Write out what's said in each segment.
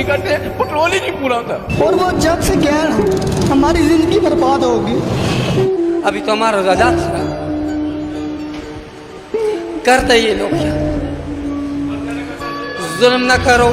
पूरी करते हैं, पेट्रोल ही नहीं पूरा होता। और वो जब से गैर हैं, हमारी जिंदगी बर्बाद होगी। अभी तो हमारा रोजादार खराब करते ये लोग क्या, जुल्म न करो।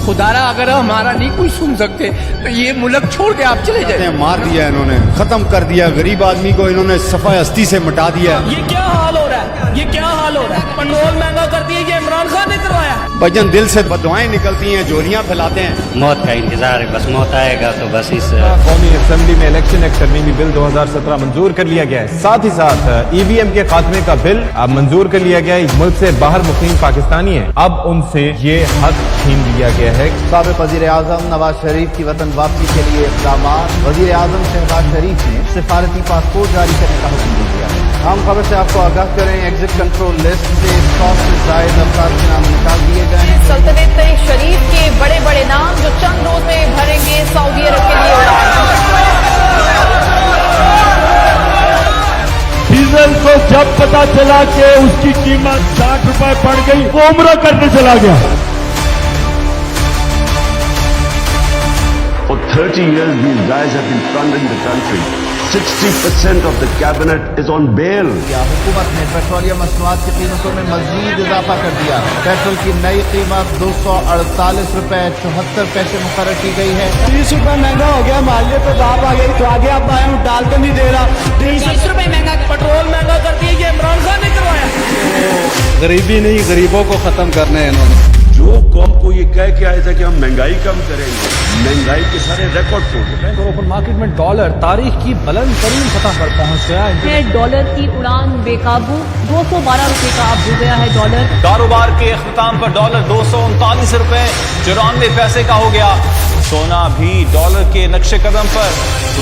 खुदारा अगर हमारा नहीं कोई सुन सकते तो ये मुल्क छोड़ के आप चले जाए। मार दिया इन्होंने, खत्म कर दिया गरीब आदमी को, इन्होंने सफाई हस्ती से मिटा दिया। ये क्या हाल हो रहा है, ये क्या हाल हो रहा है? पेट्रोल महंगा कर दिया, ये इमरान खान ने करवाया। भजन दिल से बदुआएं निकलती हैं, जोरियां फैलाते हैं। मौत का इंतजार है, बस मौत आएगा तो बस इस कौमी असेंबली में इलेक्शन एक्ट तरमीमी बिल 2017 मंजूर कर लिया गया है। साथ ही साथ EVM के खात्मे का बिल अब मंजूर कर लिया गया है। मुल्क से बाहर मुकीम पाकिस्तानी है, अब उनसे ये हक छीन लिया गया है। साबिक़ वज़ीर आज़म नवाज शरीफ की वतन वापसी के लिए इक़दाम। वज़ीर आज़म शहबाज शरीफ ने सिफारती पासपोर्ट जारी करने का हुक्म दे दिया है। हम खबर से आपको आगाह करें, एग्जिट कंट्रोल लिस्ट से 100 से ज़ायद अफराद के नाम निकाल दिए गए हैं। सल्तनत शरीफ के बड़े बड़े नाम जो चंद रोज में भरेंगे सऊदी अरब के लिए उड़ान। डीजल को जब पता चला कि उसकी कीमत 60 रुपए बढ़ गई, वो उम्रा करने चला गया। For 30 years, these guys have been plundering the country. 60% of the cabinet is on bail. हुकूमत ने पेट्रोलियम मसनूआत की कीमतों में मजीद इजाफा कर दिया। पेट्रोल की नई कीमत 248 रुपए 74 पैसे मुकर्रर की गई है। 30 रुपए महंगा हो गया, मालियत पे दाब आ गई, तो आगे आप आए हूँ डाल कर नहीं दे रहा। 30 रुपए महंगा, पेट्रोल महंगा कर दिया, ये इमरान खान ने करवाया। गरीबी नहीं, गरीबों को खत्म करने हैं इन्होंने। जो कौम को ये कह के आया था कि हम महंगाई कम करेंगे, महंगाई के सारे रिकॉर्ड तोड़ दिए। ओपन मार्केट में डॉलर तारीख की बुलंद तरीन सतह पर पहुंच गया है। डॉलर की उड़ान बेकाबू, 212 रुपए का अब हो गया है डॉलर। कारोबार के अख्ताम पर डॉलर 239 रुपए 94 पैसे का हो गया। सोना भी डॉलर के नक्शे कदम पर।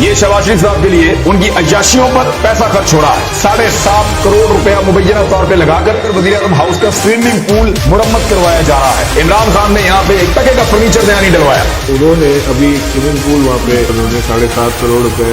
ये शहबाज शरीफ साहब के लिए उनकी अय्याशियों पर पैसा खर्च हो रहा है। 7.5 करोड़ रुपया मुबैना तौर पे लगाकर वज़ीर-ए-आज़म हाउस का स्विमिंग पूल मुरम्मत करवाया जा रहा है। इमरान खान ने यहाँ पे 1 टके का फर्नीचर नया नहीं डलवाया। उन्होंने अभी स्विमिंग पूल वहाँ पे उन्होंने 7.5 करोड़ रुपए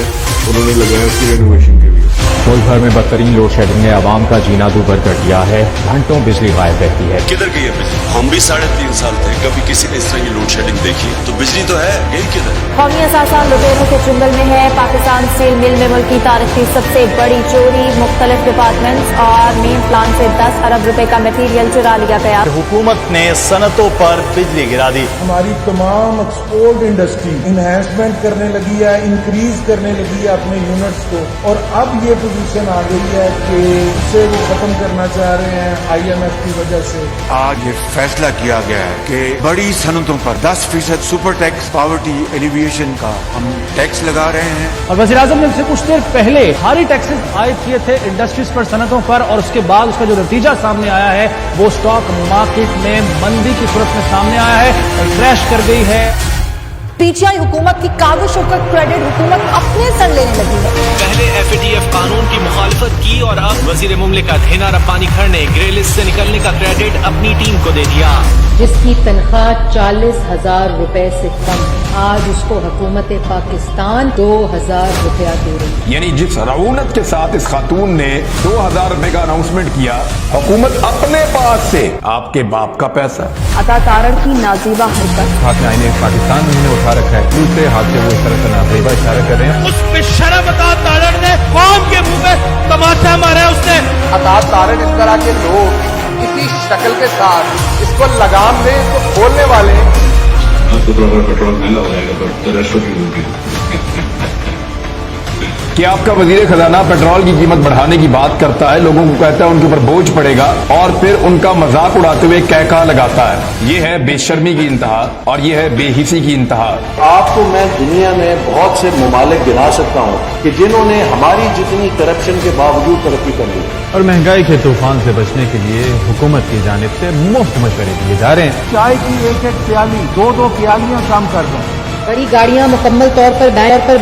उन्होंने लगाया उसकी रेनोवेशन के लिए। मुल्क भर में बदतरीन लोड शेडिंग ने आवाम का जीना दूभर कर दिया है। घंटों बिजली गायब रहती है। किधर गई है बिजली? हम भी 3.5 साल थे, कभी किसी ने इस तरह की लोड शेडिंग देखी? तो बिजली तो है, गई किधर? कौमी असासा लुटेरों के चुंगल में है। पाकिस्तान स्टील मिल में मुल्क की तारीख की सबसे बड़ी चोरी। मुख्तलिफ डिपार्टमेंट्स और मेन प्लान से 10 अरब रुपए का मटीरियल चुरा लिया गया। हुकूमत ने सनतों पर बिजली गिरा दी। हमारी तमाम एक्सपोर्ट इंडस्ट्री इन्हेंसमेंट करने लगी है, इंक्रीज करने लगी है अपने यूनिट्स को, और अब ये पोजीशन आ गई है कि इसे वो खत्म करना चाह रहे हैं IMF की वजह से। आज ये फैसला किया गया है कि बड़ी सनतों पर 10% सुपर टैक्स पॉवर्टी एलिविएशन का हम टैक्स लगा रहे हैं। और वज़ीर आज़म ने इससे कुछ देर पहले भारी टैक्सेस आयद किए थे इंडस्ट्रीज पर, सनतों पर, और उसके बाद उसका जो नतीजा सामने आया है वो स्टॉक मार्केट में मंदी की सूरत में सामने आया है और क्रैश कर गई है। PTI हुकूमत की काविशों का क्रेडिट हुकूमत अपने सर लेने लगी है। पहले FATF कानून की मुखालफत की और अब वजीर मुमलिकत हिना रब्बानी खर ने ग्रे लिस्ट से निकलने का क्रेडिट अपनी टीम को दे दिया। जिसकी तनख्वाह 40,000 रुपए से कम, आज उसको हुकूमत पाकिस्तान 2,000 रुपया दे रही। यानी जिस रऊनत के साथ इस खातून ने 2,000 रुपए का अनाउंसमेंट किया, हुकूमत अपने पास से आपके बाप का पैसा। अता तारण की नाजीबा हरकत। हाथ में आईने पाकिस्तान उन्होंने उठा रखा है, दूसरे हाथ से वो इस तरह से नाजीबा इशारा कर रहे हैं। उस पे शर्म अता तारण ने कौम के मुंह में तमाचा मारा उसने। अता तारण इस तरह के लोग इसी शक्ल के साथ इसको लगाम दे, इसको खोलने वाले। पेट्रोल महंगा हो जाएगा पर कि आपका वजीर खजाना पेट्रोल की कीमत बढ़ाने की बात करता है, लोगों को कहता है उनके ऊपर बोझ पड़ेगा, और फिर उनका मजाक उड़ाते हुए कहका लगाता है। ये है बेशर्मी की इंतहा और ये है बेहिसी की इंतहा। आपको मैं दुनिया में बहुत से ममालिक गिना सकता हूँ कि जिन्होंने हमारी जितनी करप्शन के बावजूद तरक्की कर ली। और महंगाई के तूफान से बचने के लिए हुकूमत की जानिब से मुफ्त मशवरे दिए जा रहे हैं। चाय की 1-1 प्याली 2-2 प्यालियां काम कर रहे हैं। बड़ी गाड़ियां मुकम्मल तौर पर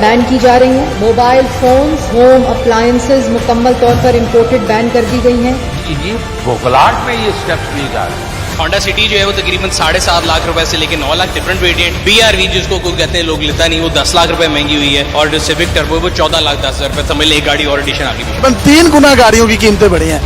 बैन की जा रही हैं। मोबाइल फोन्स, होम अप्लायंसेज मुकम्मल तौर पर इम्पोर्टेड बैन कर दी गई हैं। ये बौखलाहट में ये स्टेप्स लिए जा रहे हैं। होंडा सिटी जो है वो तकरीबन 7.5 लाख रुपए से लेके 9 लाख डिफरेंट वेरिएंट। BRV जिसको कोई कहते हैं लोग लेता नहीं, वो 10 लाख रुपए महंगी हुई है, और जो सिविक टर्बो वो 14 लाख 10 हजार रुपए। समझ ले एक गाड़ी और एडिशन आ गई। 3 गुना गाड़ियों की कीमतें बढ़ी हैं,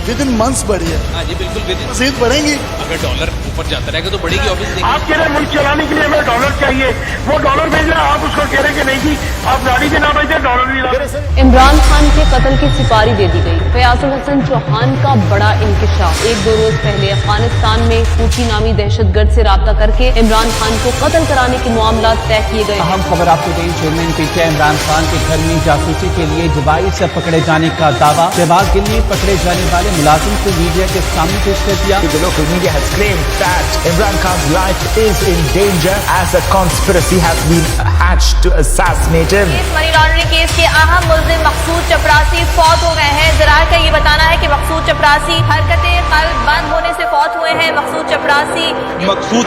विद इन मंथ्स बढ़ी है। हाँ जी बिल्कुल, मजीद बढ़ेंगी। अगर डॉलर ऊपर जाता रहेगा तो बढ़ेगी ऑब्वियसली। आपके लिए मुल्क चलाने के लिए हमें चाहिए। वो डॉलर भेज रहा है, आप उसको कह रहे कि नहीं जी आप गाड़ी भी ना भेजें, डॉलर भी ना भेजें। इमरान खान के कत्ल की सिपारी दे दी गई। फयाजुल हसन चौहान का बड़ा इंकिशाफ। 1-2 रोज पहले अफगानिस्तान में हूथी नामी दहशतगर्द से राब्ता करके इमरान खान को कत्ल कराने के मामला तय किए गए। अहम खबर आपको दें, चेयरमैन पीटीआई इमरान खान के घर में जासूसी के लिए दुबई से पकड़े जाने का दावा। शहबाज गिल ने पकड़े जाने वाले मुलाजिम को मीडिया के सामने पेश कर दिया। The local media has claimed that Imran Khan's life is in danger as a conspiracy has been hatched to assassinate him. इस मनी लॉन्ड्रिंग केस के अहम मुल्जिम मकसूद चपरासी फौत हो गए हैं। ज़राए का ये बताना है कि मकसूद चपरासी हरकतें कल्ब बंद होने से फौत हुए हैं। मकसूद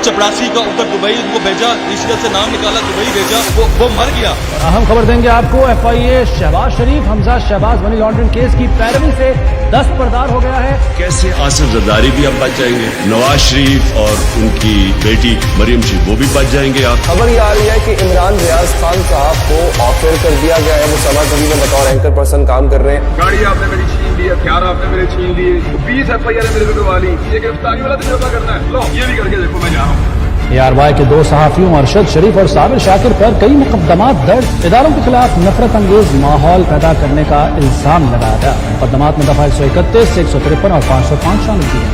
चपरासी का उधर दुबई उनको भेजा, इसी से नाम निकाला, दुबई भेजा, वो मर गया। अहम खबर देंगे आपको, FIA Shehbaz Sharif Hamza Shehbaz money laundering case की पैरवी से दस्तबरदार हो गया है। कैसे आसिफ जरदारी भी अब बच जाएंगे, नवाज शरीफ और उनकी बेटी मरियम शरीफ वो भी बच जाएंगे। आप खबर ये आ रही है कि इमरान रियाज खान साहब को ऑफर कर दिया गया है, वो समा टीवी में बतौर एंकर पर्सन काम कर रहे हैं। गाड़ी आपने मेरी छीन ली, हथियार आपने मेरे छीन लिए, 20 FIR मेरे पे करवा ली, ये गिरफ्तारी वाला तजुर्बा करना है, लो ये भी करके देखो, मैं जा रहा हूँ। ARY के 2 सहाफियों अरशद शरीफ और साबिर शाकिर पर कई मुकदमात दर्ज। इदारों के खिलाफ नफरत अंगेज माहौल पैदा करने का इल्जाम लगाया गया। मुकदमात में दफा 131, 153 और 505 शामिल किए।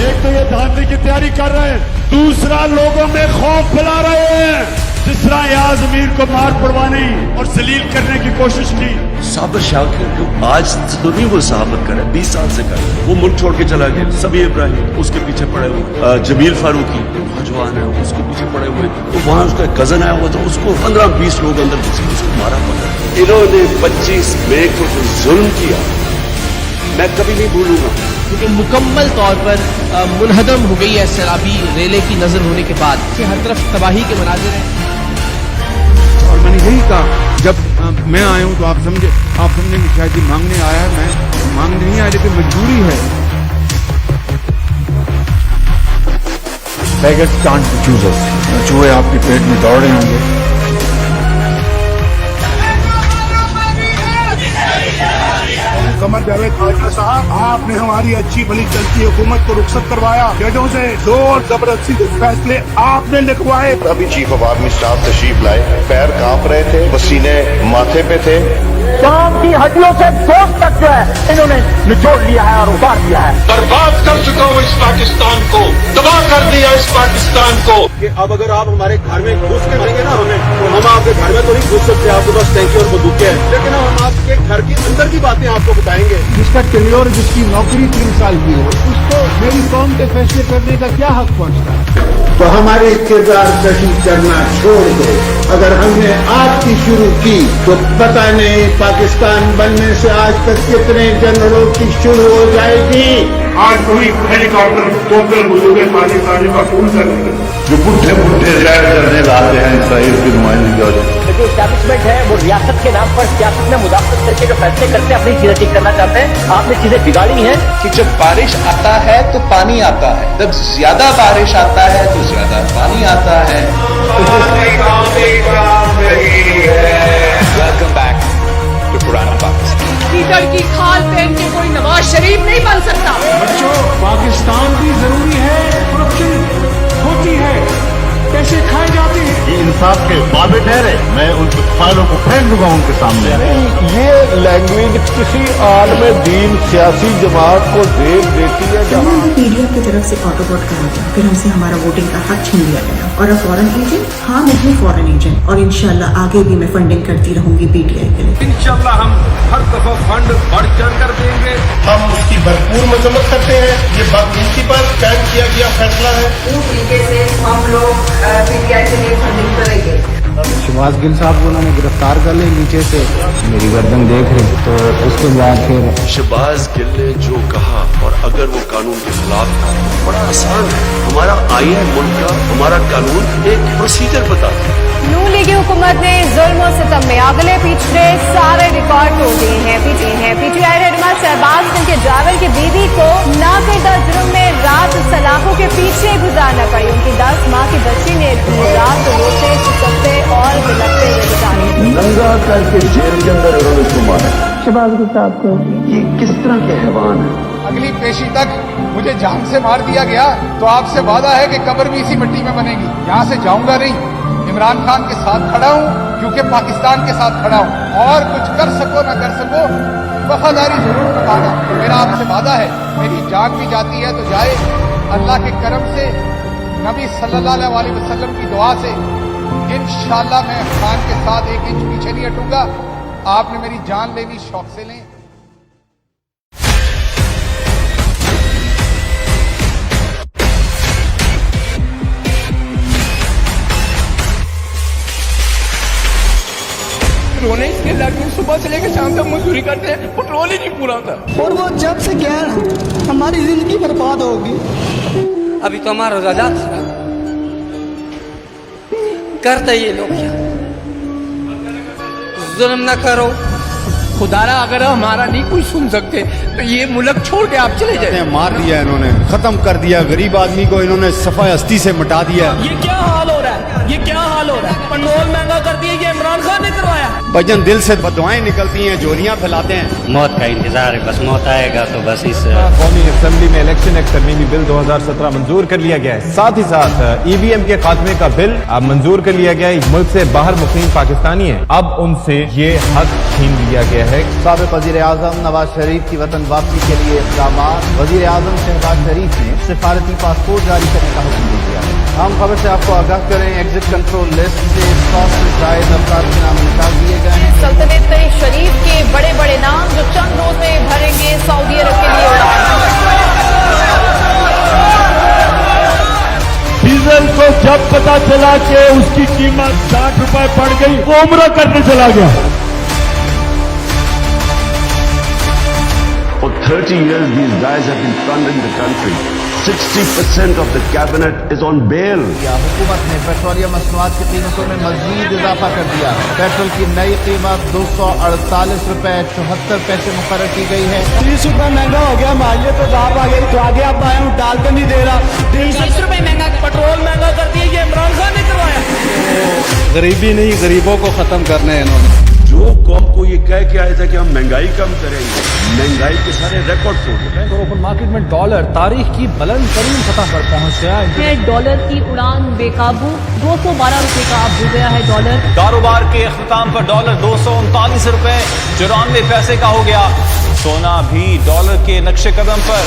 एक तो ये धांधली की तैयारी कर रहे हैं, दूसरा लोगों में खौफ फैला रहे हैं। जिस तरह याज अमीर को मार पड़वाने और जलील करने की कोशिश की। साबिर शाकिर जो आज तो नहीं वो सहाबत करे, 20 साल से करे, वो मुल्क छोड़ के चला गया। सभी इब्राहिम उसके पीछे पड़े हुए, जमील फारूकी नौजवान है उसके पीछे पड़े हुए, तो वहाँ उसका कजन आया हुआ था, उसको 15-20 लोग अंदर घुसे, उसको मारा पड़ा। इन्होंने 25 मई को जो जुल्म किया मैं कभी नहीं भूलूंगा, क्योंकि मुकम्मल तौर पर मुनहदम हो गई है सैलाबी रेले की नजर होने के बाद। हर तरफ तबाही के मनाजिर हैं। और मैंने यही कहा जब मैं आया हूँ तो आप समझे कि शायद मांगने आया है, मैं मांगने नहीं आया, लेकिन मजबूरी है। Beggars can't choose us. चूहे आपके पेट में दौड़ रहे होंगे। कमर जावेद खाजा साहब, आपने हमारी अच्छी भली चलती हुकूमत को रुखसत करवाया, जजों से जोर जबरदस्ती के फैसले आपने लिखवाए। अभी चीफ ऑफ आर्मी स्टाफ तशरीफ लाए, पैर कांप रहे थे, पसीने माथे पे थे। शाम की हड्डियों से गोश्त तक जो है इन्होंने निचोड़ लिया है और उतार दिया है। बर्बाद कर चुका हूँ इस पाकिस्तान को, तबाह कर दिया इस पाकिस्तान को। कि अब अगर आप हमारे घर में घुस के मारेंगे ना हमें, तो हम आपके घर में तो नहीं घुस सकते, आपके पास टैंकी और बंदूकें हैं, लेकिन हम आपके घर के अंदर की बातें आपको बताएंगे। जिसका टेन्योर, जिसकी नौकरी 3 साल की हो, उसको मेरी कौम के फैसले करने का क्या हक पहुँचता है? तो हमारे किरदार कशी करना छोड़ दो। अगर हमने आपकी शुरू की तो पता नहीं पाकिस्तान बनने से आज तक कितने जनरलों की शुरू हो जाएगी। आज कोई हेलीकॉप्टर टोटल बुजुर्ग पाकिस्तानी का खून कर जो बुढ़े जैर करने लाते हैं इसराइल की नुमाइंदगी। जो एस्टैब्लिशमेंट है वो रियासत के नाम पर सियासत में मुदाखलत करके जो फैसले करते हैं, अपनी चीजें ठीक करना चाहते हैं। आपने चीजें बिगाड़ी हैं कि जब बारिश आता है तो पानी आता है, जब ज्यादा बारिश आता है तो ज्यादा पानी आता है। वेलकम बैक टू पुराना पाकिस्तान। लीडर की खाल पहन के कोई नवाज शरीफ नहीं बन सकता। बच्चों, पाकिस्तान भी जरूरी है, करप्शन होती है, पैसे खाए जाते हैं। ये इंसाफ के वादे ठहरे, मैं उन फाइलों को फेंक दूंगा उनके सामने। ये लैंग्वेज किसी आलम दीन सियासी जमात को देख देती है। जहाँ पीडीएफ की तरफ से ऑटो वोट करा गया, फिर हमसे हमारा वोटिंग का हक छीन लिया गया। और अब फॉरेन एजेंट, हाँ मैं हूँ फॉरेन एजेंट, और इंशाल्लाह आगे भी मैं फंडिंग करती रहूंगी पीटीआई के लिए। इंशाल्लाह हम हर दफा फंड बढ़ चढ़ कर देंगे। हम उसकी भरपूर मजम्मत करते हैं। ये बातचीत पर कायम किया गया फैसला है। पूरी तरीके से हम लोग पीटीआई के लिए फंडिंग करेंगे। शहबाज गिल साहब को उन्होंने गिरफ्तार कर लिया, नीचे से मेरी गर्दन देख रहे, तो उसके बाद फिर शहबाज गिल ने जो कहा, और अगर वो कानून के खिलाफ था, बड़ा आसान है। हमारा आईन मुल्क का, हमारा कानून एक प्रोसीजर बताता है। नून लीगी हुकूमत ने जुल्म और सितम में अगले पिछले सारे रिकॉर्ड तोड़ दिए हैं। पीटीआई रहनुमा शहबाज गिल के ड्राइवर की बीवी को नाकर्दा जुर्म में रात सलाखों के पीछे गुजारना पड़ी। उनकी 10 माह की बच्ची ने रात रोते चिल्लाते और बिलखते हुए गुजारी। नंगा करके जेल के अंदर उन्होंने उसको मारा। शहबाज गिल साहब को ये किस तरह के हैवान है? अगली पेशी तक मुझे जान से मार दिया गया, तो आपसे वादा है कि कब्र भी इसी मिट्टी में बनेगी। यहाँ से जाऊंगा नहीं। इमरान खान के साथ खड़ा हूं क्योंकि पाकिस्तान के साथ खड़ा हूं और कुछ कर सको ना कर सको वफादारी जरूर निभाना। मेरा आपसे वादा है, मेरी जान भी जाती है तो जाए, अल्लाह के करम से, नबी सल्लल्लाहु अलैहि वसल्लम की दुआ से इंशाअल्लाह मैं खान के साथ 1 इंच पीछे नहीं हटूंगा। आपने मेरी जान लेनी, शौक से लें। रोने इसके लड़के सुबह से लेकर शाम तक मजदूरी करते हैं, पेट्रोल ही नहीं पूरा होता। और वो जब से क्या है हमारी जिंदगी बर्बाद होगी। अभी तो हमारा रोजा करते ये लोग क्या? जुल्म न करो। खुदारा अगर हमारा नहीं कोई सुन सकते तो ये मुल्क छोड़ के आप चले जाए। मार दिया इन्होंने, खत्म कर दिया गरीब आदमी को, इन्होंने सफाई हस्ती से मिटा दिया। ये क्या हाल हो रहा है? ये क्या हाल हो रहा है? पेट्रोल महंगा कर दिया, ये इमरान खान ने करवाया। भजन दिल से बदुआएं निकलती हैं, जोरियां फैलाते हैं। मौत का इंतजार है, बस मौत आएगा तो बस इस कौमी असेंबली में इलेक्शन एक्ट तरमीमी बिल 2017 मंजूर कर लिया गया है। साथ ही साथ EVM के खात्मे का बिल अब मंजूर कर लिया गया है। मुल्क से बाहर मुकीम पाकिस्तानी है, अब उनसे ये हक छीन लिया गया है। साबिक वजीर आजम नवाज शरीफ की वतन वापसी के लिए इक़दाम। वजीर आजम शहबाज शरीफ ने सिफारती पासपोर्ट जारी करने का हुक्म दे दिया। अहम खबर से आपको आगाह करें, एग्जिट कंट्रोल लिस्ट से 100 से जायद अफराद के नाम निकाल दिए गए हैं। सल्तनत शरीफ के बड़े बड़े नाम जो चंद रोज में भरेंगे सऊदी अरब के लिए उड़ान। डीजल को जब पता चला कि उसकी कीमत 60 रुपए पड़ गई, वो उम्रा करने चला गया। For 30 years, these guys have been plundering the country. 60% of the cabinet is on bail. हुकूमत ने पेट्रोलियम मसनूआत की कीमतों में मजीद इजाफा कर दिया। पेट्रोल की नई कीमत 248 रुपए 74 पैसे मुकर्रर की गई है। 30 रुपए महंगा हो गया, मालियत तो दाब आ गई, तो आगे आप आए हूँ डाल कर नहीं दे रहा। 30 रुपए महंगा, पेट्रोल महंगा कर दिया, ये इमरान खान ने करवाया। गरीबी नहीं, गरीबों को खत्म करना है इन्होंने। जो कौम को ये कह के आया था कि हम महंगाई कम करेंगे, महंगाई के सारे रिकॉर्ड तोड़ दिए। बैंक और ओपन मार्केट में डॉलर तारीख की बुलंद तरीन सतह पर पहुंच गया है। डॉलर की उड़ान बेकाबू, 212 रुपए का अब हो गया है डॉलर। कारोबार के अख्ताम पर डॉलर 239 रुपए 94 पैसे का हो गया। सोना भी डॉलर के नक्शे कदम पर।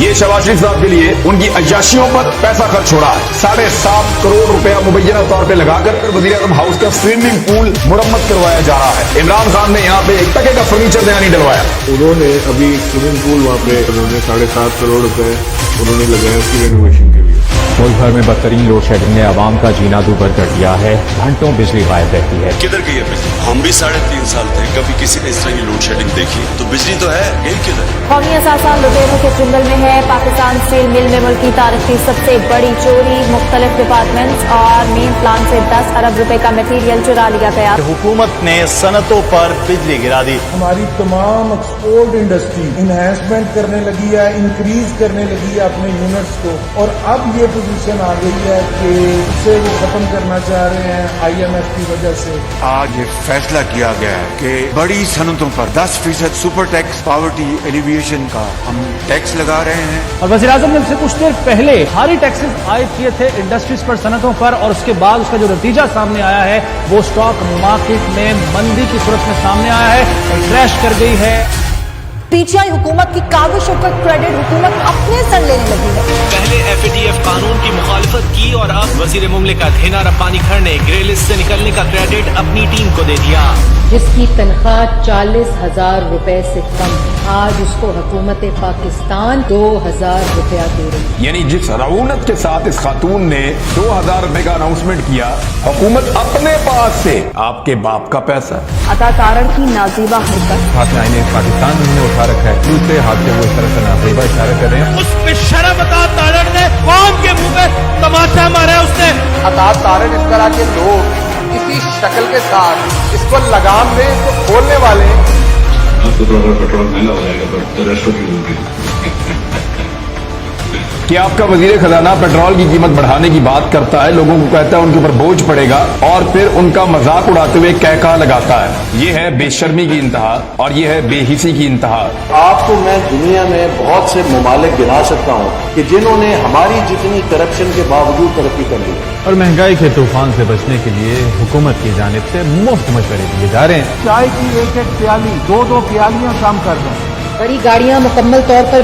ये शहबाज शरीफ साहब के लिए उनकी अय्याशियों पर पैसा खर्च हो रहा है। 7.5 करोड़ रुपया मुबैना तौर पे लगाकर वज़ीर आज़म हाउस का स्विमिंग पूल मुरम्मत करवाया जा रहा है। इमरान खान ने यहाँ पे 1 टके का फर्नीचर नया नहीं डलवाया। उन्होंने अभी स्विमिंग पूल वहाँ पे उन्होंने 7.5 करोड़ रुपए उन्होंने लगाया उसकी रेनोवेशन के लिए। मुल्क भर में बदतरीन लोड शेडिंग ने आवाम का जीना दूभर कर दिया है। घंटों बिजली गायब रहती है। किधर गई है बिजली? हम भी 3.5 साल थे, कभी किसी ने इस तरह की लोड शेडिंग देखी? तो बिजली तो है, गई किधर? कौमी असासा लुटेरों के चुंगल में है। पाकिस्तान स्टील मिल में मुल्क की तारीख की सबसे बड़ी चोरी। मुख्तलिफ डिपार्टमेंट्स और मेन प्लांट से 10 अरब रुपए का मटीरियल चुरा लिया गया। हुकूमत ने सनतों पर बिजली गिरा दी। हमारी तमाम एक्सपोर्ट इंडस्ट्री इन्हेंसमेंट करने लगी है, इंक्रीज करने लगी है अपने यूनिट्स को, और अब ये पोजीशन आ गई है कि उसे वो खत्म करना चाह रहे हैं IMF की वजह से। आज ये फैसला किया गया है कि बड़ी सनतों पर 10% सुपर टैक्स पावर्टी एलिविएशन का हम टैक्स लगा रहे हैं। और वज़ीर आज़म ने इससे कुछ देर पहले भारी टैक्सेस आयद किए थे इंडस्ट्रीज पर, सनतों पर, और उसके बाद उसका जो नतीजा सामने आया है वो स्टॉक मार्केट में मंदी की सूरत में सामने आया है और क्रैश कर गई है। PTI हुकूमत की काविशों का क्रेडिट हुकूमत अपने सर लेने लगी है। पहले FATF कानून की मुखालिफत की और अब वजीर मुमलिकत हिना रब्बानी खर ने ग्रे लिस्ट से निकलने का क्रेडिट अपनी टीम को दे दिया। जिसकी तनख्वाह 40,000 रुपए से कम, आज उसको हुकूमत पाकिस्तान 2,000 रुपया दे रही। यानी जिस रऊनत के साथ इस खातून ने 2,000 रुपए का अनाउंसमेंट किया, हुकूमत अपने पास से आपके बाप का पैसा। अदाकारण की नाजीबा हरकत। हाथ में आईने पाकिस्तान उन्होंने उठा रखा है, दूसरे हाथ से वो इस तरह से नाजीबा इशारा कर रहे हैं। उस बेशरम अतात तारण ने कौम के मुंह पे तमाचा मारा है उसने। अतात तारण इस तरह के लोग इसी शक्ल के साथ इसको लगाम दे, इसको खोलने वाले। आपको थोड़ा पेट्रोल महंगा हो जाएगा, but the rest of you कि आपका वजीर खजाना पेट्रोल की कीमत बढ़ाने की बात करता है, लोगों को कहता है उनके ऊपर बोझ पड़ेगा और फिर उनका मजाक उड़ाते हुए कहका लगाता है। ये है बेशर्मी की इंतहा और ये है बेहिसी की इंतहा। आपको मैं दुनिया में बहुत से ममालिक गिना सकता हूँ कि जिन्होंने हमारी जितनी करप्शन के बावजूद तरक्की कर ली। और महंगाई के तूफान से बचने के लिए हुकूमत की जानिब से मुफ्त मशवरे दिए जा रहे हैं। चाय की एक प्याली, दो प्यालियां काम कर रहे हैं। बड़ी गाड़ियां मुकम्मल तौर पर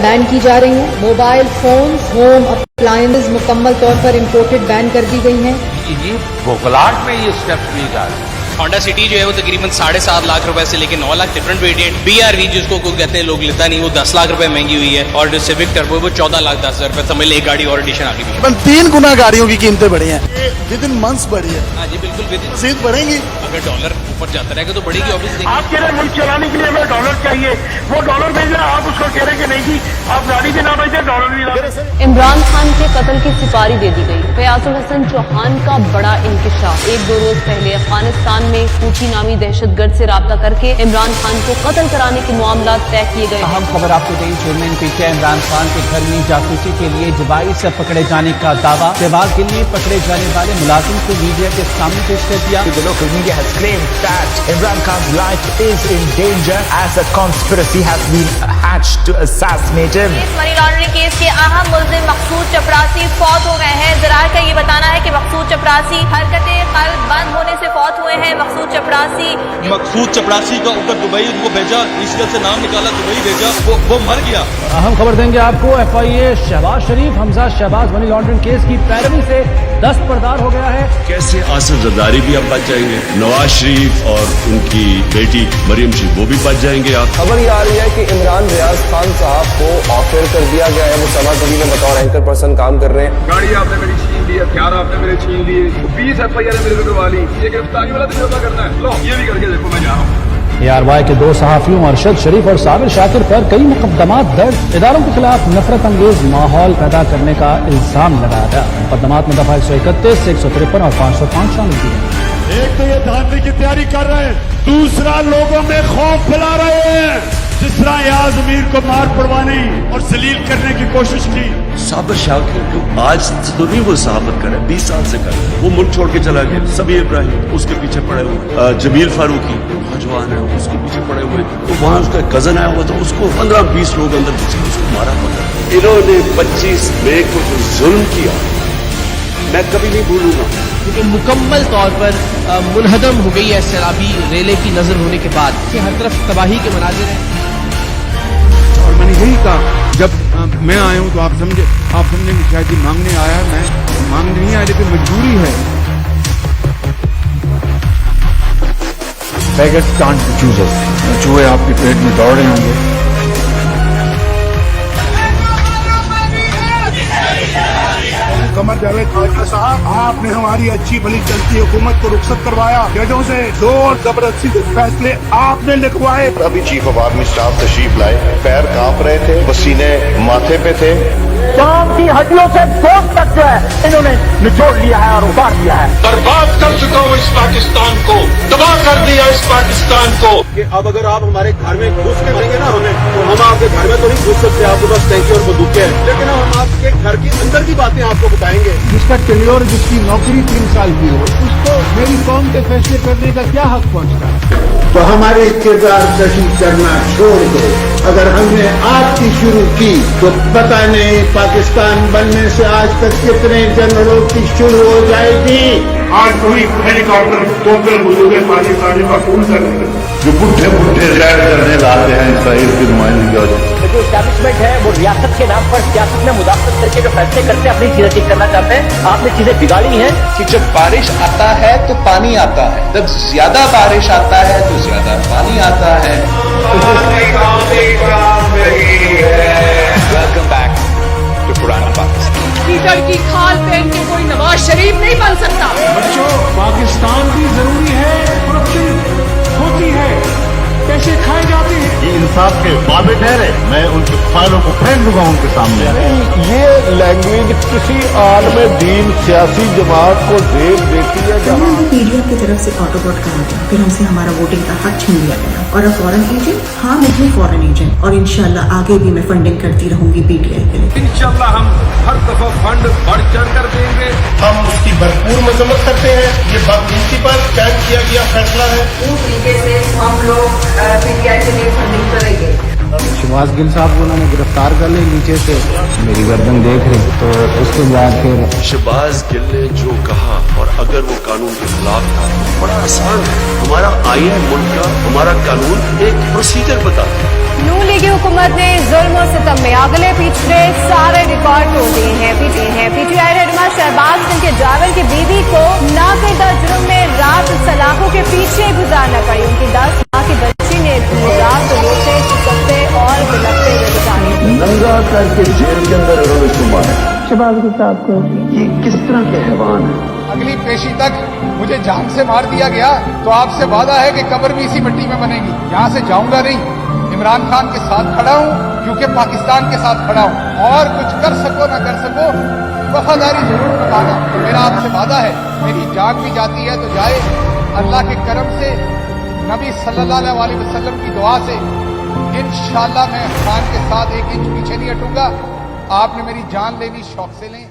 बैन की जा रही हैं। मोबाइल फोन्स, होम अप्लायंसेस मुकम्मल तौर पर इम्पोर्टेड बैन कर दी गई हैं। ये बौखलाहट में ये स्टेप्स लिए जा रहे हैं। होंडा सिटी जो है वो तकरीबन 7.5 लाख रुपए से लेकर 9 लाख डिफरेंट वेरिएंट, BRV जिसको कोई कहते हैं लोग लेता नहीं, वो 10 लाख रुपए महंगी हुई है, और जो सिविक टर्बो वो 14 लाख 10 हजार रुपए, समझ ले एक गाड़ी और एडिशन आ गई। 3 गुना गाड़ियों की कीमतें बढ़ी हैं, विद इन मंथ्स बढ़ी है। हाँ जी बिल्कुल, विद इन सीध बढ़ेंगी। अगर डॉलर ऊपर जाता रहेगा तो बढ़ेगी ऑब्वियसली। आप कह रहे हैं मुल्क चलाने के लिए हमें डॉलर चाहिए, वो डॉलर भेज रहे हैं, आप उसको कह रहे हैं कि नहीं जी आप गाड़ी भी ना भेजें डॉलर भी ना। इमरान खान के कत्ल की सिपारी दे दी गई। फयाजुल हसन चौहान का बड़ा इंकिशाफ। 1-2 रोज पहले अफगानिस्तान में पूची नामी दहशतगर्द से राब्ता करके इमरान खान को कत्ल कराने के मामला तय किए गए। अहम खबर आपको दें, चेयरमैन पीटीआई इमरान खान के घर में जासूसी के लिए डिवाइस से पकड़े जाने का दावा। शहबाज के लिए पकड़े जाने वाले मुलाजिम को मीडिया के सामने पेश कर दिया। The local media has claimed that Imran Khan's life is in danger as a conspiracy has been hatched to assassinate him. इस मनी लॉन्ड्रिंग केस के अहम मुल्जिम मकसूद चपरासी फौत हो गए हैं। ज़राए का ये बताना है कि मकसूद चपरासी हरकतें कल्ब बंद होने से फौत हुए हैं। मकसूद चपरासी का ऊपर दुबई उनको भेजा, इसलिए से नाम निकाला, दुबई भेजा, वो मर गया। अहम खबर देंगे आपको, FIA Shehbaz Sharif Hamza Shehbaz money laundering case की पैरवी से दस्तबरदार हो गया है। कैसे आसिफ जरदारी भी अब बच जाएंगे, नवाज शरीफ और उनकी बेटी मरियम शरीफ वो भी बच जाएंगे। आप खबर ये आ रही है कि इमरान रियाज खान साहब को ऑफर कर दिया गया है, वो समा टीवी में बतौर एंकर पर्सन काम कर रहे हैं। गाड़ी आपने मेरी छीन ली, हथियार आपने मेरे छीन लिए, 20 FIR मेरे करवा ली, ये गिरफ्तारी वाला तजुर्बा करना है, लो ये भी करके देखो, मैं जा रहा हूँ। ARY के 2 सहाफियों अरशद शरीफ और साबिर शाकिर पर कई मुकदमात दर्ज। इदारों के खिलाफ नफरत अंगेज माहौल पैदा करने का इल्जाम लगाया गया। मुकदमात में दफा 131 से 153 और 505 शामिल किए। एक तो ये धांधली की तैयारी कर रहे हैं, दूसरा लोगों में खौफ फैला रहे हैं। जिस तरह याज अमीर को मार पड़वाने और जलील करने की कोशिश की। साबिर शाकिर आज तो नहीं वो सहाबत करे, 20 साल से करे, वो मुल्क छोड़ के चला गया। सभी इब्राहिम उसके पीछे पड़े हुए, जमील फारूकी नौजवान है उसके पीछे पड़े हुए, तो वहाँ उसका कजन आया हुआ था, उसको 15-20 लोग अंदर घुसे, उसको मारा पड़ा। इन्होंने 25 मई को जो जुल्म किया मैं कभी नहीं भूलूंगा। क्योंकि मुकम्मल तौर पर मुनहदम हो गई है सैलाबी रेले की नजर होने के बाद, कि हर तरफ तबाही के मनाजिर हैं। और मैंने यही कहा जब मैं आया हूँ तो आप समझे कि शायद ये मांगने आया, मैं मांगने नहीं आया लेकिन मजबूरी है। Beggars can't be choosers. चूहे आपके पेट में दौड़ रहे होंगे। कमर जावेद खाजा साहब, आपने हमारी अच्छी भली चलती हुकूमत को रुखसत करवाया, जजों से जोर जबरदस्ती के फैसले आपने लिखवाए। अभी चीफ ऑफ आर्मी स्टाफ तशरीफ लाए, पैर कांप रहे थे, पसीने माथे पे थे। शाम की हड्डियों से गोश्त तक जो है इन्होंने निचोड़ लिया है और उतार दिया है। बर्बाद कर चुका हूँ इस पाकिस्तान को, तबाह कर दिया इस पाकिस्तान को। कि अब अगर आप हमारे घर में घुस के मारेंगे ना हमें, तो हम आपके घर में तो नहीं घुस सकते, आपके पास टैंकी और बंदूकें हैं, लेकिन हम आपके घर के अंदर की बातें आपको बताएंगे। जिसका टेन्योर, जिसकी नौकरी 3 साल की हो, उसको मेरी कौम के फैसले करने का क्या हक पहुँचता है? तो हमारी किरदार कशी करना छोड़ दो। अगर हमने आपकी शुरू की तो पता नहीं पाकिस्तान बनने से आज तक कितने जनरलों की शुरू हो जाएगी। आज कोई हेलीकॉप्टर टोटल बुजुर्ग पाकिस्तानी का खून कर रहे हैं, जो बुढ़े जैर करने लाते हैं इसराइल की नुमाइंदगी। जो एस्टैब्लिशमेंट है वो रियासत के नाम पर सियासत में मुदाखलत करके जो फैसले करते हैं, अपनी चीजें ठीक करना चाहते हैं। आपने चीजें बिगाड़ी हैं कि जब बारिश आता है तो पानी आता है, जब ज्यादा बारिश आता है तो ज्यादा पानी आता है। वेलकम बैक टू पुराना पाकिस्तान। कीचड़ की खाल पहन के कोई नवाज शरीफ नहीं बन सकता। बच्चों, पाकिस्तान भी जरूरी है, करप्शन होती है, कैसे खाई जाती है। ये इंसाफ के बाबे ठहरे, मैं उनके फाइलों को फेंक दूंगा उनके सामने। ये लैंग्वेज किसी आलम दीन सियासी जमात को जेब देती है जहाँ पीडीएफ की तरफ से ऑटोबॉट करा गया, फिर हमसे हमारा वोटिंग का हक छीन लिया गया। और अब फॉरेन एजेंट, हाँ मैं हूँ फॉरेन एजेंट, और इंशाल्लाह आगे भी मैं फंडिंग करती रहूंगी पीटीआई के लिए। इंशाल्लाह हम हर दफा फंड बढ़ चढ़ कर देंगे। हम उसकी भरपूर मजम्मत करते हैं। ये बाकायदगी पर कैद किया गया फैसला है। पूरी तरीके से हम लोग पीटीआई के लिए फंडिंग करेंगे। शहबाज गिल साहब को उन्होंने गिरफ्तार कर लिया नीचे से, मेरी गर्दन देख रही, तो उसके बाद फिर शहबाज गिल ने जो कहा, और अगर वो कानून के खिलाफ था, बड़ा आसान है। हमारा आईन मुल्क का, हमारा कानून एक प्रोसीजर बताता है। नून लीगी हुकूमत ने जुल्म और सितम में अगले पिछले सारे रिकॉर्ड तोड़ दिए हैं। पीटीआई रहनुमा शहबाज गिल के ड्राइवर की बीवी को नाकिदा जुर्म में रात सलाखों के पीछे गुजारना पड़ी। उनकी 10 माह की बच्ची ने रात रोते चिल्लाते और बिलखते हुए गुजारी। नंगा करके जेल के अंदर उन्होंने सुमाया। शहबाज गिल साहब को ये किस तरह के हैवान है। अगली पेशी तक मुझे जान से मार दिया गया तो आपसे वादा है कि कब्र भी इसी मिट्टी में बनेगी। यहाँ से जाऊंगा नहीं। इमरान खान के साथ खड़ा हूँ क्योंकि पाकिस्तान के साथ खड़ा हूँ, और कुछ कर सको न कर सको वफादारी जरूर निभाना। तो मेरा आपसे वादा है, मेरी जान भी जाती है तो जाए, अल्लाह के करम से, नबी सल्लल्लाहु अलैहि वसल्लम की दुआ से इंशाअल्लाह मैं खान के साथ 1 इंच पीछे नहीं हटूंगा। आपने मेरी जान लेनी शौक से लें।